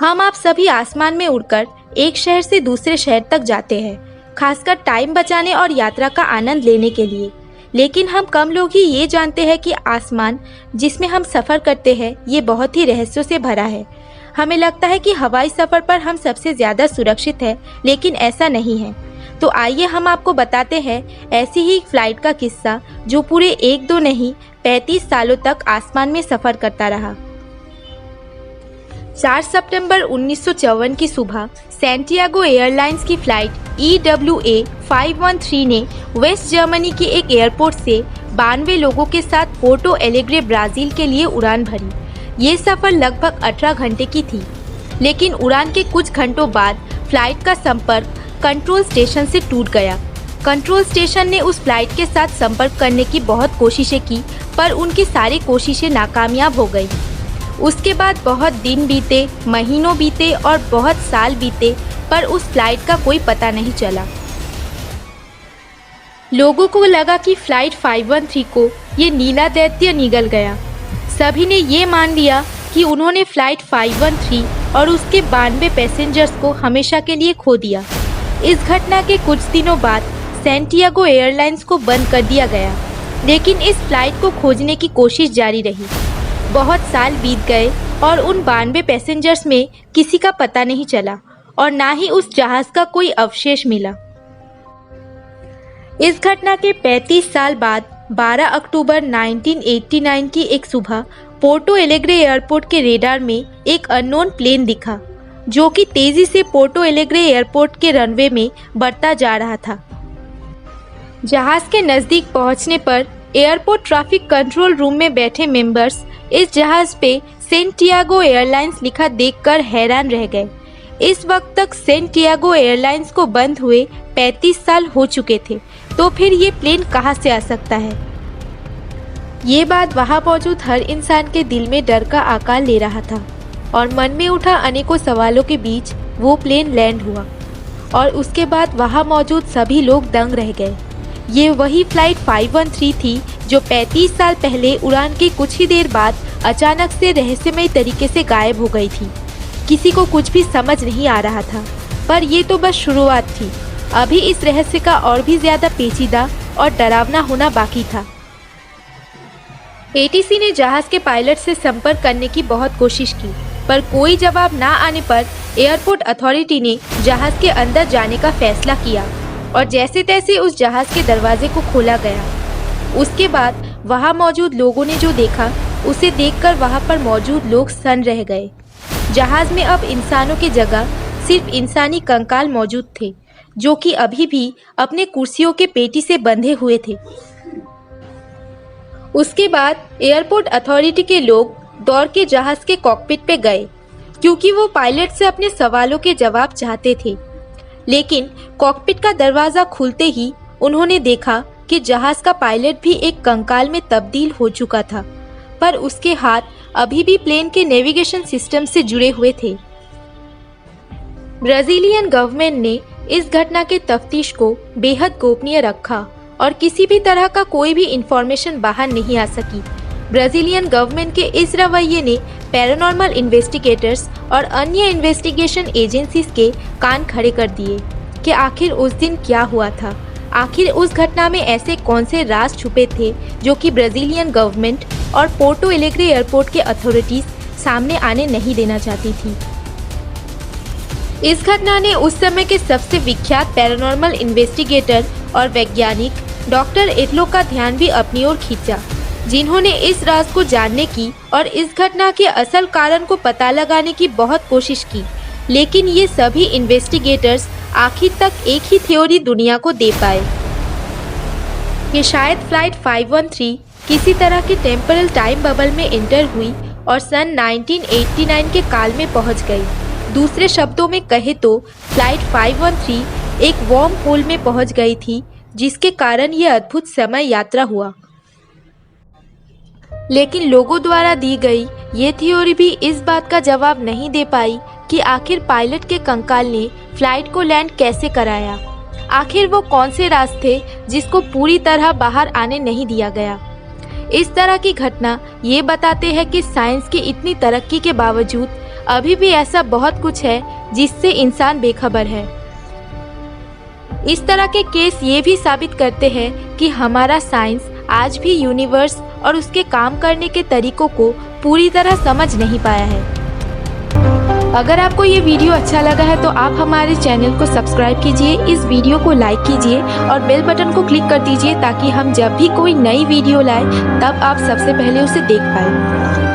हम आप सभी आसमान में उड़कर एक शहर से दूसरे शहर तक जाते हैं, खासकर टाइम बचाने और यात्रा का आनंद लेने के लिए। लेकिन हम कम लोग ही ये जानते हैं कि आसमान जिसमें हम सफ़र करते हैं ये बहुत ही रहस्यों से भरा है। हमें लगता है कि हवाई सफ़र पर हम सबसे ज़्यादा सुरक्षित हैं, लेकिन ऐसा नहीं है। तो आइए हम आपको बताते हैं ऐसी ही एक फ़्लाइट का किस्सा जो पूरे 1-2 नहीं 35 सालों तक आसमान में सफ़र करता रहा। 4 सितंबर 1954 की सुबह सैंटियागो एयरलाइंस की फ़्लाइट EWA 513 ने वेस्ट जर्मनी की एक एयरपोर्ट से 92 लोगों के साथ पोर्टो एलेग्रे ब्राज़ील के लिए उड़ान भरी। ये सफ़र लगभग 18 घंटे की थी, लेकिन उड़ान के कुछ घंटों बाद फ़्लाइट का संपर्क कंट्रोल स्टेशन से टूट गया। कंट्रोल स्टेशन ने उस फ्लाइट के साथ संपर्क करने की बहुत कोशिशें की, पर उनकी सारी कोशिशें नाकामयाब हो गई। उसके बाद बहुत दिन बीते, महीनों बीते और बहुत साल बीते, पर उस फ्लाइट का कोई पता नहीं चला। लोगों को लगा कि फ्लाइट 513 को ये नीला दैत्य निगल गया। सभी ने ये मान लिया कि उन्होंने फ्लाइट 513 और उसके 92 पैसेंजर्स को हमेशा के लिए खो दिया। इस घटना के कुछ दिनों बाद सैंटियागो एयरलाइंस को बंद कर दिया गया, लेकिन इस फ्लाइट को खोजने की कोशिश जारी रही। बहुत साल बीत गए और उन 92 पैसेंजर्स में किसी का पता नहीं चला और ना ही उस जहाज़ का कोई अवशेष मिला। इस घटना के 35 साल बाद 12 अक्टूबर 1989 की एक सुबह पोर्टो एलेग्रे एयरपोर्ट के रेडार में एक अननोन प्लेन दिखा, जो कि तेजी से पोर्टो एलेग्रे एयरपोर्ट के रनवे में बढ़ता जा रहा था। जहाज़ के नज़दीक पहुंचने पर एयरपोर्ट ट्रैफिक कंट्रोल रूम में बैठे मेंबर्स इस जहाज़ पे सैंटियागो एयरलाइंस लिखा देखकर हैरान रह गए। इस वक्त तक सैंटियागो एयरलाइंस को बंद हुए 35 साल हो चुके थे, तो फिर ये प्लेन कहां से आ सकता है? ये बात वहां मौजूद हर इंसान के दिल में डर का आकार ले रहा था और मन में उठा अनेकों सवालों के बीच वो प्लेन लैंड हुआ और उसके बाद वहां मौजूद सभी लोग दंग रह गए। ये वही फ्लाइट 513 थी जो 35 साल पहले उड़ान के कुछ ही देर बाद अचानक से रहस्यमय तरीके से गायब हो गई थी। किसी को कुछ भी समझ नहीं आ रहा था, पर ये तो बस शुरुआत थी। अभी इस रहस्य का और भी ज़्यादा पेचीदा और डरावना होना बाकी था। ATC ने जहाज़ के पायलट से संपर्क करने की बहुत कोशिश की, पर कोई जवाब ना आने पर एयरपोर्ट अथॉरिटी ने जहाज़ के अंदर जाने का फैसला किया और जैसे तैसे उस जहाज़ के दरवाजे को खोला गया। उसके बाद वहां मौजूद लोगों ने जो देखा, उसे देखकर वहां पर मौजूद लोग सन्न रह गए। जहाज़ में अब इंसानों की जगह सिर्फ इंसानी कंकाल मौजूद थे, जो कि अभी भी अपने कुर्सियों के पेटी से बंधे हुए थे। उसके बाद एयरपोर्ट अथॉरिटी के लोग दौड़ के जहाज़ के कॉकपिट पे गए, क्योंकि वो पायलट से अपने सवालों के जवाब चाहते थे। लेकिन कॉकपिट का दरवाज़ा खुलते ही उन्होंने देखा कि जहाज़ का पायलट भी एक कंकाल में तब्दील हो चुका था, पर उसके हाथ अभी भी प्लेन के नेविगेशन सिस्टम से जुड़े हुए थे। ब्राज़ीलियन गवर्नमेंट ने इस घटना के तफ्तीश को बेहद गोपनीय रखा और किसी भी तरह का कोई भी इंफॉर्मेशन बाहर नहीं आ सकी। ब्राज़ीलियन गवर्नमेंट के इस रवैये ने पैरानॉर्मल इन्वेस्टिगेटर्स और अन्य इन्वेस्टिगेशन एजेंसीज के कान खड़े कर दिए कि आखिर उस दिन क्या हुआ था। आखिर उस घटना में ऐसे कौन से राज छुपे थे जो कि ब्राज़ीलियन गवर्नमेंट और पोर्टो एलेग्रे एयरपोर्ट के अथॉरिटीज सामने आने नहीं देना चाहती थी। इस घटना ने उस समय के सबसे विख्यात पैरानॉर्मल इन्वेस्टिगेटर और वैज्ञानिक डॉक्टर एटलो का ध्यान भी अपनी ओर खींचा, जिन्होंने इस राज को जानने की और इस घटना के असल कारण को पता लगाने की बहुत कोशिश की। लेकिन ये सभी इन्वेस्टिगेटर्स आखिर तक एक ही थ्योरी दुनिया को दे पाए कि शायद फ्लाइट 513 किसी तरह की टेम्पोरल टाइम बबल में एंटर हुई और सन 1989 के काल में पहुंच गई। दूसरे शब्दों में कहे तो फ्लाइट 513 एक वॉर्म होल में पहुंच गई थी, जिसके कारण यह अद्भुत समय यात्रा हुआ। लेकिन लोगों द्वारा दी गई ये थ्योरी भी इस बात का जवाब नहीं दे पाई कि आखिर पायलट के कंकाल ने फ्लाइट को लैंड कैसे कराया। आखिर वो कौन से राज थे जिसको पूरी तरह बाहर आने नहीं दिया गया। इस तरह की घटना ये बताते हैं कि साइंस की इतनी तरक्की के बावजूद अभी भी ऐसा बहुत कुछ है जिससे इंसान बेखबर है। इस तरह के केस ये भी साबित करते हैं कि हमारा साइंस आज भी यूनिवर्स और उसके काम करने के तरीकों को पूरी तरह समझ नहीं पाया है। अगर आपको ये वीडियो अच्छा लगा है तो आप हमारे चैनल को सब्सक्राइब कीजिए, इस वीडियो को लाइक कीजिए और बेल बटन को क्लिक कर दीजिए ताकि हम जब भी कोई नई वीडियो लाए तब आप सबसे पहले उसे देख पाएं।